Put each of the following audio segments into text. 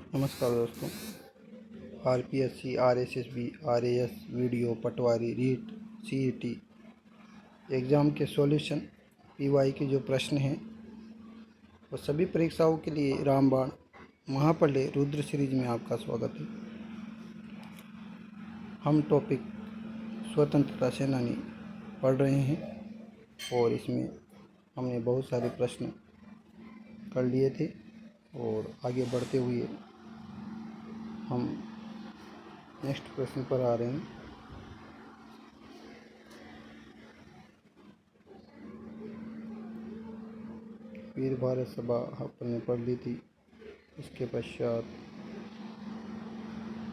नमस्कार दोस्तों। RPSC, RSSB, RAS, video, पटवारी, REET, CET exam के सॉल्यूशन पीवाई के जो प्रश्न हैं वो सभी परीक्षाओं के लिए रामबाण महापले रुद्र सीरीज में आपका स्वागत है। हम टॉपिक स्वतंत्रता सेनानी पढ़ रहे हैं और इसमें हमने बहुत सारे प्रश्न कर लिए थे और आगे बढ़ते हुए हम नेक्स्ट प्रश्न पर आ रहे हैं। वीर भारत सभा आपने पढ़ ली थी। इसके पश्चात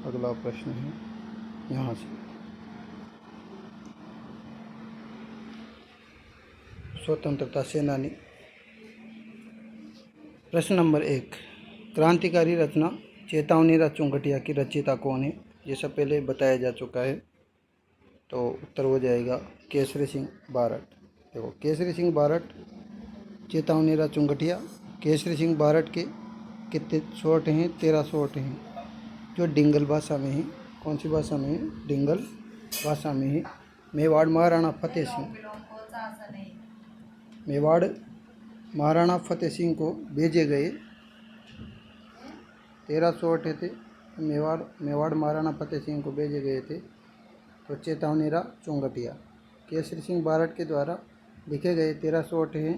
अगला प्रश्न है यहाँ से, स्वतंत्रता सेनानी। प्रश्न नंबर 1, क्रांतिकारी रचना चेतावनीराम चुंगटिया की रचयिता कौन है? ये सब पहले बताया जा चुका है, तो उत्तर हो जाएगा केसरी सिंह बारट। देखो, केसरी सिंह बारट, चेतावनीराम चुंगटिया। केसरी सिंह बारट के कितने शॉर्ट हैं? 13 शॉर्ट हैं, जो डिंगल भाषा में है। कौन सी भाषा में है? डिंगल भाषा में है। मेवाड़ महाराणा फतेह सिंह, मेवाड़ महाराणा फतेह सिंह को भेजे गए 13 शॉर्ट थे। मेवाड़ महाराणा फतेह सिंह को भेजे गए थे तो चेतावनीराम चुंगटिया। केसरी सिंह बारट के द्वारा लिखे गए 13 शॉर्ट हैं,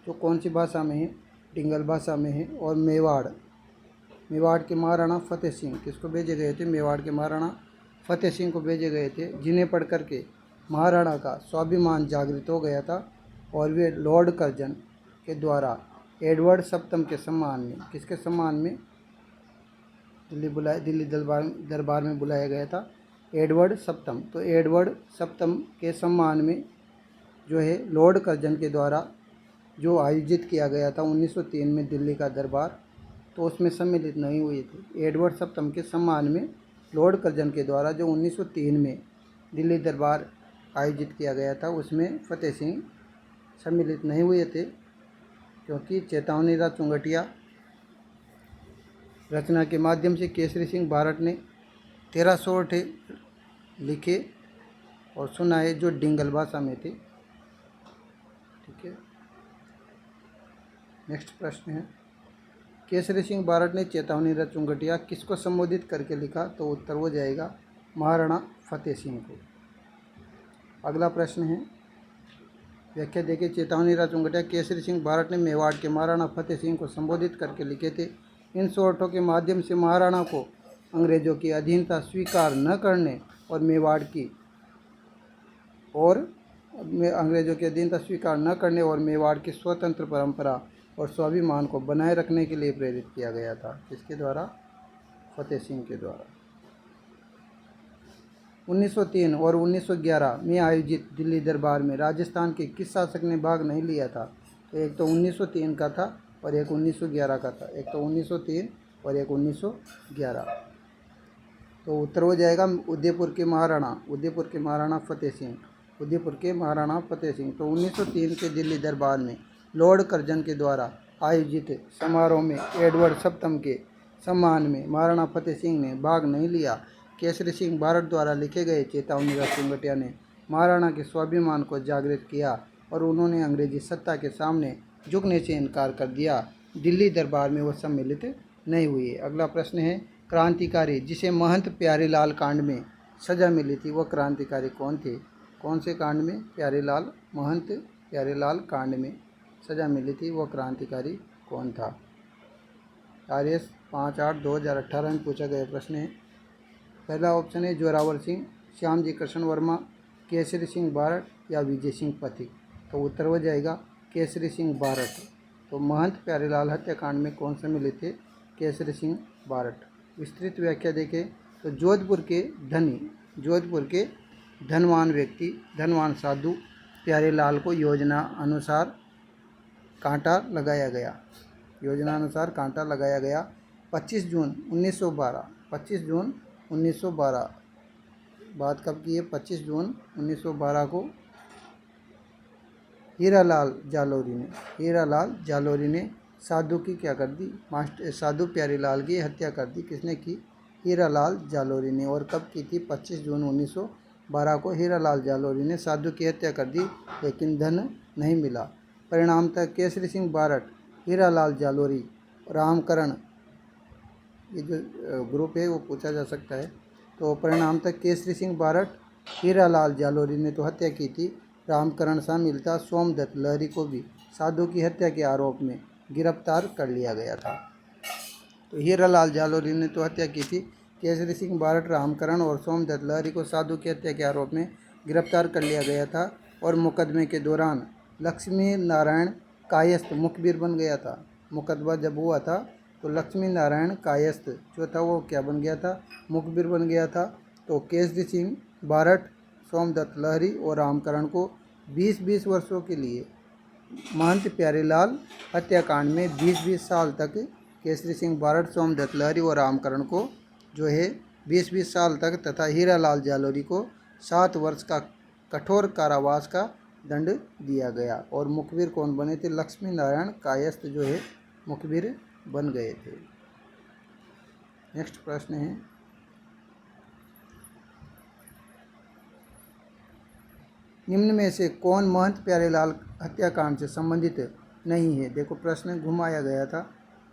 जो कौन सी भाषा में है? डिंगल भाषा में है। और मेवाड़ के महाराणा फतेह सिंह किसको भेजे गए थे? मेवाड़ के महाराणा फतेह सिंह को भेजे गए थे, जिन्हें पढ़ कर के महाराणा का स्वाभिमान जागृत हो गया था और वे लॉर्ड कर्जन के द्वारा एडवर्ड सप्तम के सम्मान में, किसके सम्मान में? दिल्ली दरबार में बुलाया गया था एडवर्ड सप्तम। तो एडवर्ड सप्तम के सम्मान में जो है लॉर्ड कर्जन के द्वारा जो आयोजित किया गया था 1903 में दिल्ली का दरबार, तो उसमें सम्मिलित नहीं हुए थे। एडवर्ड सप्तम के सम्मान में लॉर्ड कर्जन के द्वारा जो 1903 में दिल्ली दरबार आयोजित किया गया था, उसमें फतेह सिंह सम्मिलित नहीं हुए थे, क्योंकि चेतावनीराम चुंगटिया रचना के माध्यम से केसरी सिंह बारट ने 13 शॉर्ट लिखे और सुनाए, जो डिंगल भाषा में थे। ठीक है, नेक्स्ट प्रश्न है, केसरी सिंह बारट ने चेतावनीराम चुंगटिया किसको संबोधित करके लिखा? तो उत्तर हो जाएगा महाराणा फतेह सिंह को। अगला प्रश्न है, व्याख्या देखिए। चेतावनीराम चुंगटिया केसरी सिंह बारट ने मेवाड़ के महाराणा फतेह सिंह को संबोधित करके लिखे थे। इन शॉर्टों के माध्यम से महाराणा को अंग्रेजों की अधीनता स्वीकार न करने और मेवाड़ की स्वतंत्र परंपरा और स्वाभिमान को बनाए रखने के लिए प्रेरित किया गया था। किसके द्वारा? फतेह सिंह के द्वारा। 1903 और 1911 में आयोजित दिल्ली दरबार में राजस्थान के किस शासक ने भाग नहीं लिया था? तो एक तो 1903 का था और एक 1911 का था। एक तो 1903 और एक 1911। तो उत्तर हो जाएगा उदयपुर के महाराणा फतेह सिंह। तो 1903 के दिल्ली दरबार में लॉर्ड कर्जन के द्वारा आयोजित समारोह में एडवर्ड सप्तम के सम्मान में महाराणा फतेह सिंह ने भाग नहीं लिया। केसरी सिंह बारट द्वारा लिखे गए चेतावनीराम चुंगटिया ने महाराणा के स्वाभिमान को जागृत किया और उन्होंने अंग्रेजी सत्ता के सामने झुकने से इनकार कर दिया। दिल्ली दरबार में वो सम्मिलित नहीं हुए। अगला प्रश्न है, क्रांतिकारी जिसे महंत प्यारेलाल कांड में सजा मिली थी, वो क्रांतिकारी कौन थे? कौन से कांड में? महंत प्यारेलाल कांड में सजा मिली थी, वो क्रांतिकारी कौन था? RS 5/8/2018 में पूछा गया प्रश्न है। पहला ऑप्शन है जोरावर सिंह, श्यामजी कृष्ण वर्मा, केसरी सिंह बारट या विजय सिंह पथिक। तो उत्तर हो जाएगा केसरी सिंह बारट। तो महंत प्यारेलाल हत्याकांड में कौन से मिले थे? केसरी सिंह बारट। विस्तृत व्याख्या देखें तो जोधपुर के धनवान साधु प्यारेलाल को योजना अनुसार कांटा लगाया गया। 25 जून 1912 बात कब की है? 25 जून 1912 को हीरालाल जालोरी ने साधु की क्या कर दी, मास्टर साधु प्यारीलाल की हत्या कर दी। किसने की? हीरालाल जालोरी ने। और कब की थी? 25 जून 1912 को हीरालाल जालोरी ने साधु की हत्या कर दी, लेकिन धन नहीं मिला। परिणामतः केसरी सिंह बारट, हीरालाल जालोरी, रामकरण, ये जो ग्रुप है वो पूछा जा सकता है। तो परिणामतः केसरी सिंह बारट, हीरालाल जालोरी ने तो हत्या की थी, रामकरण शामिल था। सोमदत्त लहरी को भी साधु की हत्या के आरोप में गिरफ्तार कर लिया गया था। तो हीरालाल जालोरी ने तो हत्या की थी, केसरी सिंह बारट, रामकरण और सोमदत्त लहरी को साधु की हत्या के आरोप में गिरफ्तार कर लिया गया था। और मुकदमे के दौरान लक्ष्मी नारायण कायस्थ मुखबिर बन गया था। मुकदमा जब हुआ था तो लक्ष्मी नारायण कायस्थ जो था वो क्या बन गया था? मुखबिर बन गया था। तो केसरी सिंह बारट, सोमदत्त लहरी और रामकरण को 20-20 वर्षों के लिए महंत प्यारीलाल हत्याकांड में 20-20 साल तक केसरी सिंह बारट, सोमदत्त लहरी और रामकरण को जो है 20-20 साल तक तथा हीरालाल जालोरी को 7 वर्ष का कठोर कारावास का दंड दिया गया। और मुखबिर कौन बने थे? लक्ष्मी नारायण कायस्थ जो है मुखबिर बन गए थे। नेक्स्ट प्रश्न है, निम्न में से कौन महंत प्यारेलाल हत्याकांड से संबंधित नहीं है? देखो प्रश्न घुमाया गया था,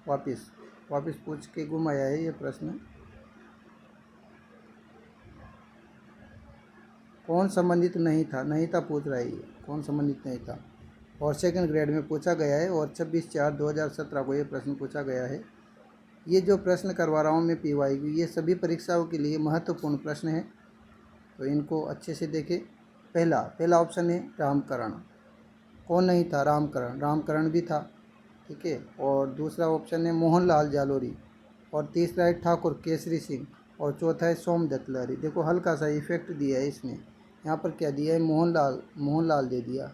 वापस पूछ के घुमाया है ये प्रश्न। कौन संबंधित नहीं था? नहीं था पूछ रहा है ये, कौन संबंधित नहीं था। और सेकंड ग्रेड में पूछा गया है और 26/4/2017 को ये प्रश्न पूछा गया है। ये जो प्रश्न करवा रहा हूँ मैं PYQ, ये सभी परीक्षाओं के लिए महत्वपूर्ण प्रश्न है, तो इनको अच्छे से देखें। पहला ऑप्शन है रामकरण। कौन नहीं था? रामकरण भी था, ठीक है। और दूसरा ऑप्शन है मोहनलाल जालोरी, और तीसरा है ठाकुर केसरी सिंह, और चौथा है सोमदत्त लहरी। देखो हल्का सा इफेक्ट दिया है इसने, यहाँ पर क्या दिया है? मोहनलाल दे दिया,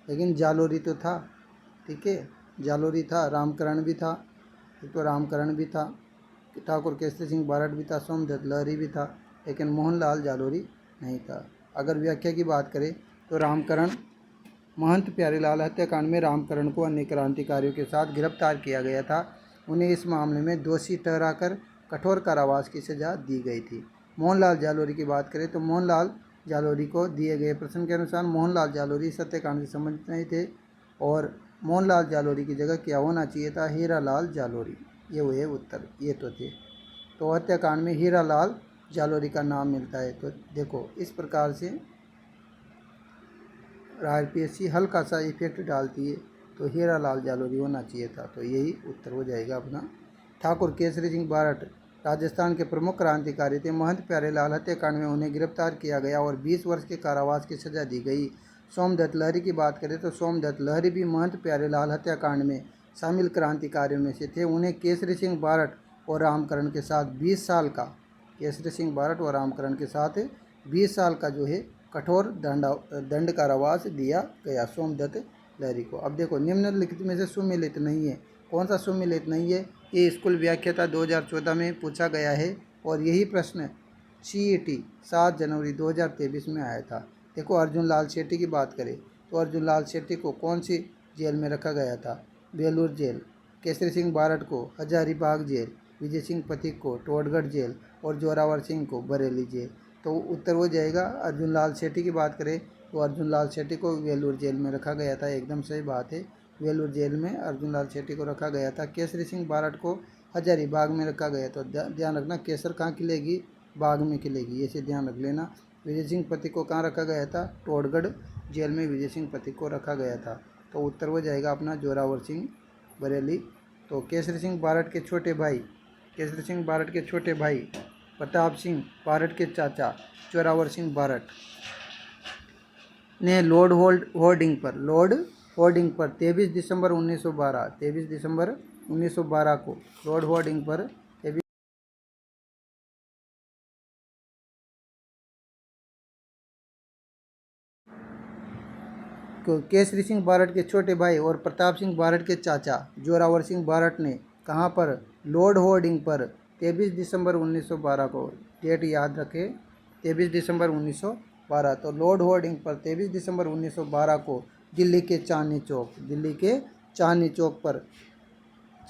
लेकिन जालोरी तो था, ठीक है, जालोरी था, रामकरण भी था, तो रामकरण भी था, ठाकुर केसरी सिंह बारट भी था, सोमदत्त लहरी भी था, लेकिन मोहनलाल जालोरी नहीं था। अगर व्याख्या की बात करें तो रामकरण, महंत प्यारीलाल हत्याकांड में रामकरण को अन्य क्रांतिकारियों के साथ गिरफ्तार किया गया था। उन्हें इस मामले में दोषी ठहराकर कठोर कारावास की सजा दी गई थी। मोहनलाल जालोरी की बात करें तो मोहनलाल जालोरी को दिए गए प्रश्न के अनुसार मोहनलाल जालोरी इस हत्याकांड से संबंधित नहीं थे, और मोहनलाल जालोरी की जगह क्या होना चाहिए था? हीरालाल जालोरी। ये हुए उत्तर, ये तो थे। तो हत्याकांड में हीरालाल जालोरी का नाम मिलता है। तो देखो इस प्रकार से RPSC हल्का सा इफेक्ट डालती है, तो हीरालाल जालोरी होना चाहिए था। तो यही उत्तर हो जाएगा अपना। ठाकुर केसरी सिंह बारट राजस्थान के प्रमुख क्रांतिकारी थे। महंत प्यारेलाल हत्याकांड में उन्हें गिरफ्तार किया गया और 20 वर्ष के कारावास की सजा दी गई। सोमदत्त लहरी की बात करें तो सोमदत्त लहरी भी महंत प्यारेलाल हत्याकांड में शामिल क्रांतिकारियों में से थे। उन्हें केसरी सिंह बारट और रामकरण के साथ 20 साल का, केसरी सिंह बारट और रामकरण के साथ 20 साल का जो है कठोर दंड कारावास दिया गया सोमदत्त लहरी को। अब देखो निम्नलिखित में से सुमेलित नहीं है। कौन सा सुमेलित नहीं है? ये स्कूल व्याख्याता 2014 में पूछा गया है, और यही प्रश्न CET 7 जनवरी 2023 में आया था। देखो अर्जुन लाल शेट्टी की बात करें तो अर्जुन लाल शेट्टी को कौन सी जेल में रखा गया था? बेलूर जेल। केसरी सिंह बारट को हजारीबाग जेल, विजय सिंह पथिक को टोडगढ़ जेल, और जोरावर सिंह को बरेली जेल। तो उत्तर हो जाएगा। अर्जुन लाल शेट्टी की बात करें तो अर्जुन लाल शेट्टी को वेलूर जेल में रखा गया था, एकदम सही बात है, वेलूर जेल में अर्जुन लाल शेट्टी को रखा गया था। केसरी सिंह बारट को हजारीबाग में रखा गया। तो ध्यान रखना, केसर कहाँ खिलेगी? बाग में खिलेगी, ऐसे ध्यान रख लेना। विजय सिंह पथिक को कहाँ रखा गया था? टोडगढ़ जेल में विजय सिंह पथिक को रखा गया था। तो उत्तर हो जाएगा अपना जोरावर सिंह, बरेली। तो केसरी सिंह बारट के छोटे भाई, केसरी सिंह बारट के छोटे भाई प्रताप सिंह बारट के चाचा जोरावर सिंह बारट ने लॉर्ड होर्डिंग पर 23 दिसंबर 1912 को लॉर्ड होर्डिंग पर केसरी सिंह बारट के छोटे भाई और प्रताप सिंह बारट के चाचा जोरावर सिंह बारट ने कहाँ पर? लॉर्ड होर्डिंग पर 23 दिसंबर 1912 को। डेट याद रखें, 23 दिसंबर 1912। तो लॉर्ड होर्डिंग पर 23 दिसंबर 1912 को दिल्ली के चांदनी चौक पर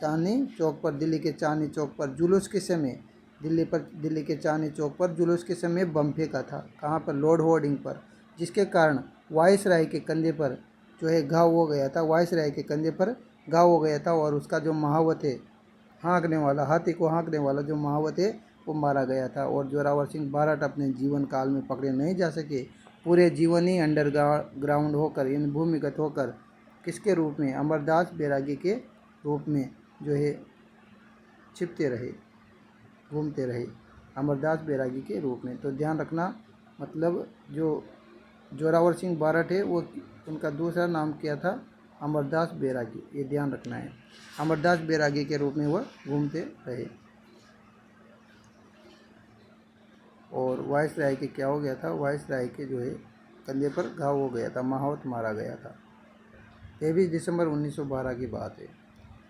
चांदनी चौक पर, दिल्ली के चांदनी चौक पर जुलूस के समय, दिल्ली के चांदनी चौक पर जुलूस के समय बम फेंका था। कहाँ पर? लॉर्ड होर्डिंग पर, जिसके कारण वायसराय के कंधे पर जो है घाव हो गया था, वायसराय के कंधे पर घाव हो गया था और उसका जो महावत है, हाँकने वाला, हाथी को हाँकने वाला जो महावत है वो मारा गया था। और जोरावर सिंह बारठ अपने जीवन काल में पकड़े नहीं जा सके, पूरे जीवन ही अंडरग्राउंड होकर, इन भूमिगत होकर, किसके रूप में? अमरदास बैरागी के रूप में जो है छिपते रहे, घूमते रहे, अमरदास बैरागी के रूप में। तो ध्यान रखना, मतलब जो जोरावर सिंह बारठ है वो, उनका दूसरा नाम क्या था? अमरदास बैरागी, ये ध्यान रखना है। अमरदास बैरागी के रूप में वह घूमते रहे। और वायसराय के क्या हो गया था? वायसराय के जो है कंधे पर घाव हो गया था, महावत मारा गया था। 23 दिसंबर 1912 की बात है।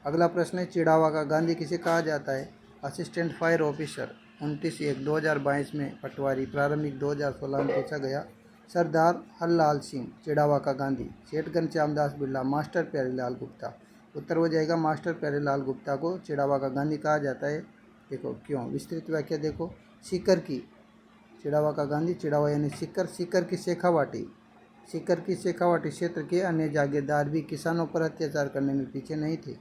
अगला प्रश्न है, चिड़ावा का गांधी किसे कहा जाता है? असिस्टेंट फायर ऑफिसर 29/1/2022 में पटवारी, प्रारंभिक 2016 में पूछा गया। सरदार हरलाल सिंह चिड़ावा का गांधी, सेठ घनश्याम दास बिरला, मास्टर प्यारेलाल गुप्ता। उत्तर हो जाएगा मास्टर प्यारेलाल गुप्ता को चिड़ावा का गांधी कहा जाता है। देखो क्यों, विस्तृत व्याख्या देखो। सीकर की, चिड़ावा का गांधी, चिड़ावा यानी सीकर, सीकर की शेखावाटी, सीकर की शेखावाटी क्षेत्र के अन्य जागीरदार भी किसानों पर अत्याचार करने में पीछे नहीं थे।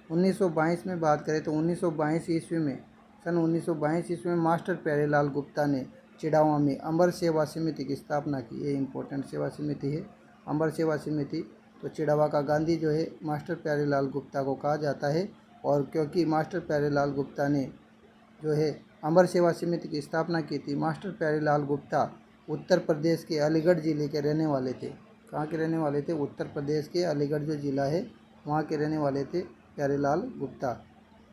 1922 में बात करें तो 1922 ईस्वी में, सन 1922 ईस्वी में मास्टर प्यारेलाल गुप्ता ने चिड़ावा में अमर सेवा समिति की स्थापना की। ये इम्पोर्टेंट सेवा समिति है, अमर सेवा समिति। तो चिड़ावा का गांधी जो है मास्टर प्यारेलाल गुप्ता को कहा जाता है। और क्योंकि मास्टर प्यारेलाल गुप्ता ने जो है अमर सेवा समिति की स्थापना की थी। मास्टर प्यारेलाल गुप्ता उत्तर प्रदेश के अलीगढ़ ज़िले के रहने वाले थे। कहाँ के रहने वाले थे? उत्तर प्रदेश के अलीगढ़ जो ज़िला है वहाँ के रहने वाले थे प्यारेलाल गुप्ता।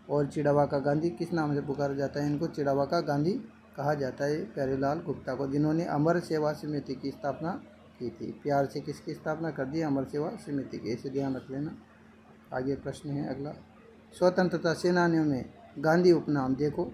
और चिड़ावा का गांधी किस नाम से पुकारा जाता है? इनको चिड़ावा का गांधी कहा जाता है प्यारेलाल गुप्ता को, जिन्होंने अमर सेवा समिति की स्थापना की थी। प्यार से किसकी स्थापना कर दी? अमर सेवा समिति की, इसे ध्यान रख लेना। आगे प्रश्न है अगला, स्वतंत्रता सेनानियों में गांधी उपनाम देखो।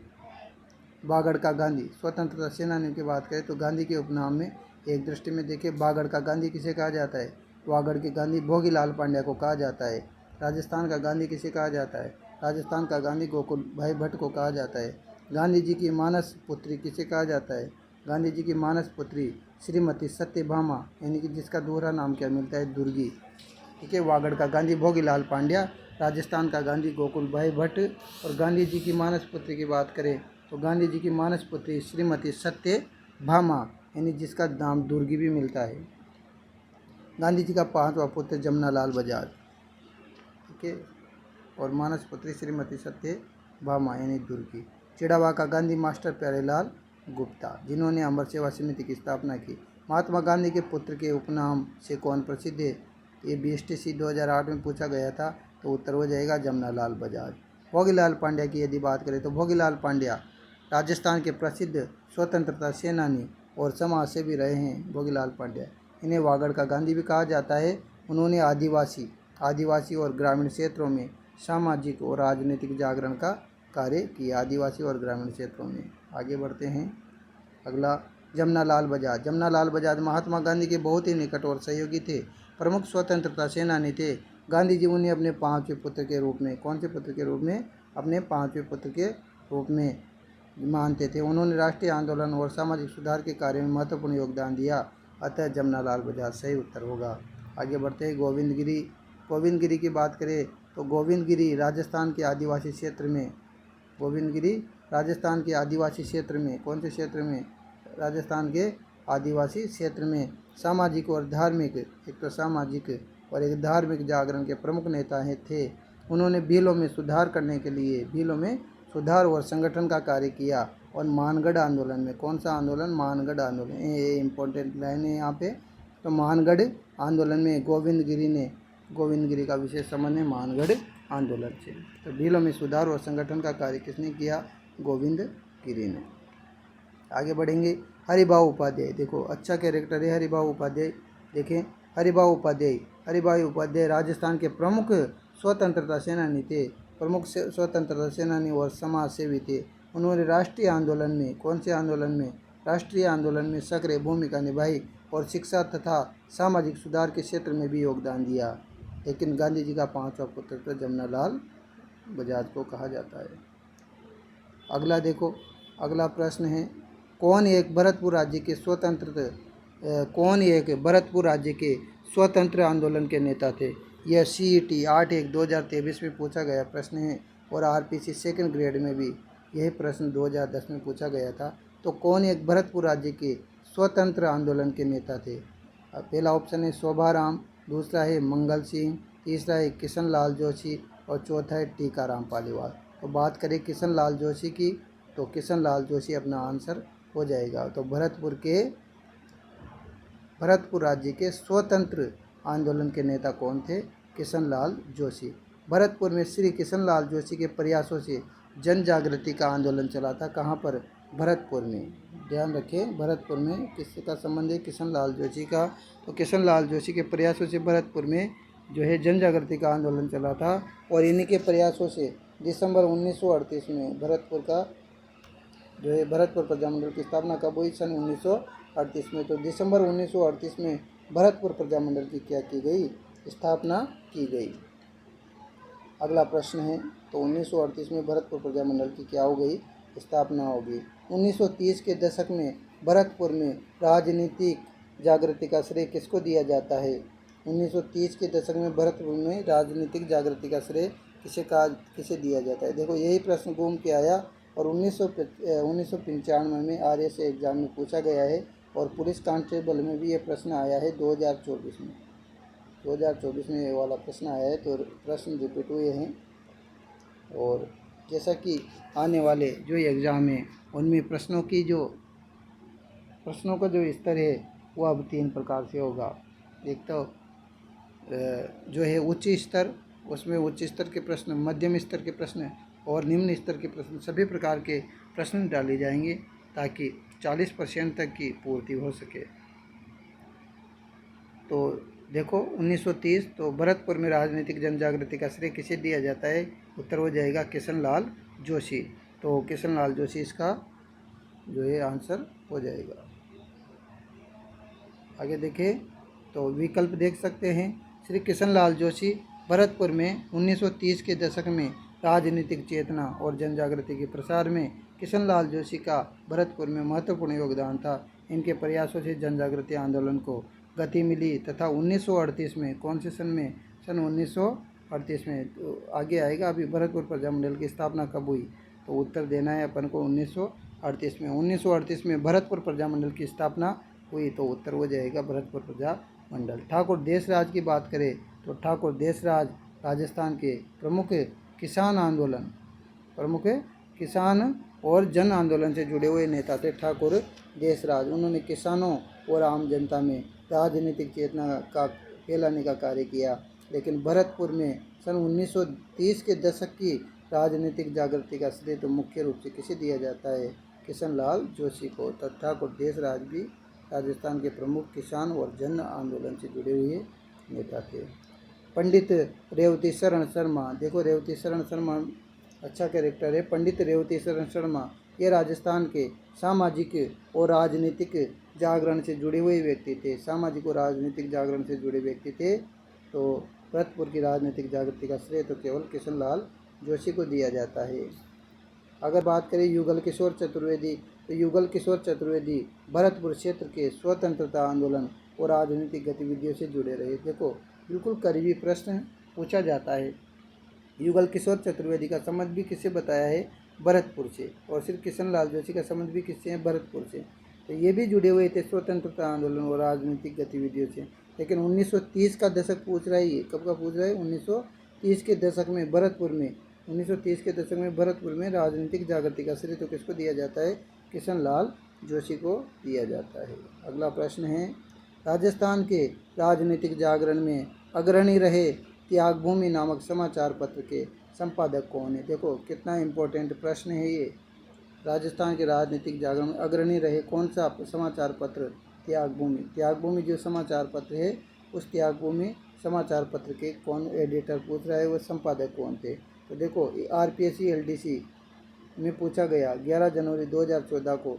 बागड़ का गांधी, स्वतंत्रता सेनानियों की बात करें तो गांधी के उपनाम में एक दृष्टि में देखिए, बागड़ का गांधी किसे कहा जाता है? वागड़ के गांधी भोगीलाल पांड्या को कहा जाता है। राजस्थान का गांधी किसे कहा जाता है? राजस्थान का गांधी गोकुल भाई भट्ट को कहा जाता है। गांधी जी की मानस पुत्री किसे कहा जाता है? गांधी जी की मानस पुत्री श्रीमती सत्यभामा, यानी कि जिसका दूसरा नाम क्या मिलता है? दुर्गी। ठीक है, वागड़ का गांधी भोगीलाल पांड्या, राजस्थान का गांधी गोकुल भाई भट्ट। और गांधी जी की मानस पुत्री की बात करें तो गांधी जी की मानस पुत्री श्रीमती सत्यभामा, यानी जिसका नाम दुर्गी भी मिलता है। गांधी जी का 5वां पुत्र जमनालाल बजाज, ठीक है, और मानस पुत्री श्रीमती सत्यभामा यानी दुर्गी। चिड़ावा का गांधी मास्टर प्यारेलाल गुप्ता, जिन्होंने अमर सेवा समिति की स्थापना की। महात्मा गांधी के पुत्र के उपनाम से कौन प्रसिद्ध है? ये BSTC 2008 में पूछा गया था। तो उत्तर हो जाएगा जमनालाल बजाज। भोगीलाल पांड्या की यदि बात करें तो भोगीलाल पांड्या राजस्थान के प्रसिद्ध स्वतंत्रता सेनानी और समाज सेवी रहे हैं। भोगीलाल पांड्या, इन्हें वागड़ का गांधी भी कहा जाता है। उन्होंने आदिवासी और ग्रामीण क्षेत्रों में सामाजिक और राजनीतिक जागरण का कार्य किया, आदिवासी और ग्रामीण क्षेत्रों में। आगे बढ़ते हैं अगला, जमनालाल बजाज। जमनालाल बजाज महात्मा गांधी के बहुत ही निकट और सहयोगी थे, प्रमुख स्वतंत्रता सेनानी थे। गांधी जी उन्हें अपने 5वें पुत्र के रूप में, कौन से पुत्र के रूप में? अपने 5वें पुत्र के रूप में मानते थे। उन्होंने राष्ट्रीय आंदोलन और सामाजिक सुधार के कार्य में महत्वपूर्ण योगदान दिया, अतः जमनालाल बजाज सही उत्तर होगा। आगे बढ़ते हैं गोविंदगिरी। गोविंदगिरी की बात करें तो गोविंदगिरी राजस्थान के आदिवासी क्षेत्र में, गोविंदगिरी राजस्थान के आदिवासी क्षेत्र में, कौन से क्षेत्र में? राजस्थान के आदिवासी क्षेत्र में सामाजिक और धार्मिक, एक तो सामाजिक और एक धार्मिक जागरण के प्रमुख नेता थे। उन्होंने भीलों में सुधार करने के लिए, भीलों में सुधार और संगठन का कार्य किया। और मानगढ़ आंदोलन में, कौन सा आंदोलन? मानगढ़ आंदोलन, ये इंपॉर्टेंट लाइन है यहाँ पे। तो मानगढ़ आंदोलन में गोविंदगिरी का विशेष संबंध है मानगढ़ आंदोलन से। तो भीलों में सुधार और संगठन का कार्य किसने किया? गोविंदगिरी ने। आगे बढ़ेंगे, हरिभाऊ उपाध्याय। देखो अच्छा कैरेक्टर है हरिभाऊ उपाध्याय। देखें हरिभाऊ उपाध्याय राजस्थान के प्रमुख स्वतंत्रता सेनानी थे, प्रमुख स्वतंत्रता सेनानी और समाज सेवी थे। उन्होंने राष्ट्रीय आंदोलन में, कौन से आंदोलन में? राष्ट्रीय आंदोलन में सक्रिय भूमिका निभाई और शिक्षा तथा सामाजिक सुधार के क्षेत्र में भी योगदान दिया। लेकिन गांधी जी का 5वां पुत्र तो जमनालाल बजाज को कहा जाता है। अगला देखो, अगला प्रश्न है, कौन एक भरतपुर राज्य के स्वतंत्र आंदोलन के नेता थे? यह CET 8/1/2023 में पूछा गया प्रश्न है और RPC सेकंड ग्रेड में भी यही प्रश्न 2010 में पूछा गया था। तो कौन एक भरतपुर राज्य के स्वतंत्र आंदोलन के नेता थे? पहला ऑप्शन है शोभाराम, दूसरा है मंगल सिंह, तीसरा है किशन लाल जोशी और चौथा है टीकाराम पालीवाल। तो बात करें किशन लाल जोशी की, तो किशन लाल जोशी अपना आंसर हो जाएगा। तो भरतपुर राज्य के स्वतंत्र आंदोलन के नेता कौन थे? किशन लाल जोशी। भरतपुर में श्री किशन लाल जोशी के प्रयासों से जन जागृति का आंदोलन चला था। कहाँ पर? भरतपुर में। ध्यान रखें, भरतपुर में किसका संबंध है? किशन लाल जोशी का। तो किशन लाल जोशी के प्रयासों से भरतपुर में जो है जन जागृति का आंदोलन चला था और इन्हीं के प्रयासों से दिसंबर 1938 में भरतपुर प्रजामंडल की स्थापना कब हुई? सन 1938 में। तो दिसंबर 1938 में भरतपुर प्रजामंडल की क्या की गई? स्थापना की गई। अगला प्रश्न है, तो 1938 में भरतपुर प्रजामंडल की क्या हो गई? स्थापना होगी। 1930 के दशक में भरतपुर में राजनीतिक जागृति का श्रेय किसको दिया जाता है? 1930 के दशक में भरतपुर में राजनीतिक जागृति का श्रेय किसे दिया जाता है? देखो, यही प्रश्न घूम के आया और 1995 में RSA एग्जाम में पूछा गया है और पुलिस कांस्टेबल में भी ये प्रश्न आया है 2024 में। 2024 में ये वाला प्रश्न आया है, तो प्रश्न रिपीट हुए हैं। और जैसा कि आने वाले जो एग्ज़ाम है उनमें प्रश्नों का जो स्तर है वो अब 3 प्रकार से होगा। एक तो जो है उच्च स्तर, उसमें उच्च स्तर के प्रश्न, मध्यम स्तर के प्रश्न और निम्न स्तर के प्रश्न, सभी प्रकार के प्रश्न डाले जाएंगे ताकि 40% तक की पूर्ति हो सके। तो देखो, 1930 तो भरतपुर में राजनीतिक जन जागृति का श्रेय किसे दिया जाता है? उत्तर हो जाएगा किशन लाल जोशी। तो किशन लाल जोशी इसका जो है आंसर हो जाएगा। आगे देखें तो विकल्प देख सकते हैं। श्री किशन लाल जोशी भरतपुर में 1930 के दशक में राजनीतिक चेतना और जन जागृति के प्रसार में किशन लाल जोशी का भरतपुर में महत्वपूर्ण योगदान था। इनके प्रयासों से जन जागृति आंदोलन को गति मिली तथा 1938 में, कौन से सन में? सन 1938 में। तो आगे आएगा अभी भरतपुर प्रजामंडल की स्थापना कब हुई? तो उत्तर देना है अपन को 1938 में। 1938 में भरतपुर प्रजामंडल की स्थापना हुई, तो उत्तर हो जाएगा भरतपुर प्रजामंडल। ठाकुर देशराज की बात करें तो ठाकुर देशराज राजस्थान के प्रमुख किसान और जन आंदोलन से जुड़े हुए नेता थे। ठाकुर देशराज, उन्होंने किसानों और आम जनता में राजनीतिक चेतना का फैलाने का कार्य किया। लेकिन भरतपुर में सन 1930 के दशक की राजनीतिक जागृति का श्रेय तो मुख्य रूप से किसे दिया जाता है? किशन लाल जोशी को। तो ठाकुर देशराज भी राजस्थान के प्रमुख किसान और जन आंदोलन से जुड़े हुए नेता थे। पंडित रेवती शरण शर्मा, देखो रेवती शरण शर्मा अच्छा कैरेक्टर है। पंडित रेवती शरण शर्मा ये राजस्थान के सामाजिक और राजनीतिक जागरण से जुड़े हुए व्यक्ति थे। सामाजिक और राजनीतिक जागरण से जुड़े व्यक्ति थे। तो भरतपुर की राजनीतिक जागृति का श्रेय तो केवल किशन लाल जोशी को दिया जाता है। अगर बात करें युगल किशोर चतुर्वेदी, तो युगल किशोर चतुर्वेदी भरतपुर क्षेत्र के स्वतंत्रता आंदोलन और राजनीतिक गतिविधियों से जुड़े रहे। देखो, बिल्कुल करीबी प्रश्न पूछा जाता है। युगल किशोर चतुर्वेदी का संबंध भी किससे बताया है? भरतपुर से। और सिर्फ किशन लाल जोशी का संबंध भी किससे है? भरतपुर से। तो ये भी जुड़े हुए थे स्वतंत्रता आंदोलन और राजनीतिक गतिविधियों से। लेकिन 1930 का दशक पूछ रहा है, ये कब का पूछ रहा है? 1930 के दशक में भरतपुर में राजनीतिक जागृति का श्रेय तो किसको दिया जाता है? किशन लाल जोशी को दिया जाता है। अगला प्रश्न है, राजस्थान के राजनीतिक जागरण में अग्रणी रहे त्यागभूमि नामक समाचार पत्र के संपादक कौन है? देखो कितना इम्पोर्टेंट प्रश्न है ये। राजस्थान के राजनीतिक जागरण में अग्रणी रहे कौन सा समाचार पत्र? त्यागभूमि। त्यागभूमि जो समाचार पत्र है, उस त्यागभूमि समाचार पत्र के कौन एडिटर पूछ रहा है, वो संपादक कौन थे? तो देखो, RPSC LDC में पूछा गया 11 जनवरी 2014 को,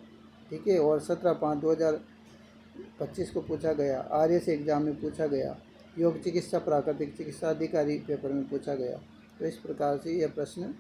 ठीक है, और 17/5/2025 को पूछा गया। RSA एग्जाम में पूछा गया। योग चिकित्सा प्राकृतिक चिकित्सा अधिकारी पेपर में पूछा गया। तो इस प्रकार से यह प्रश्न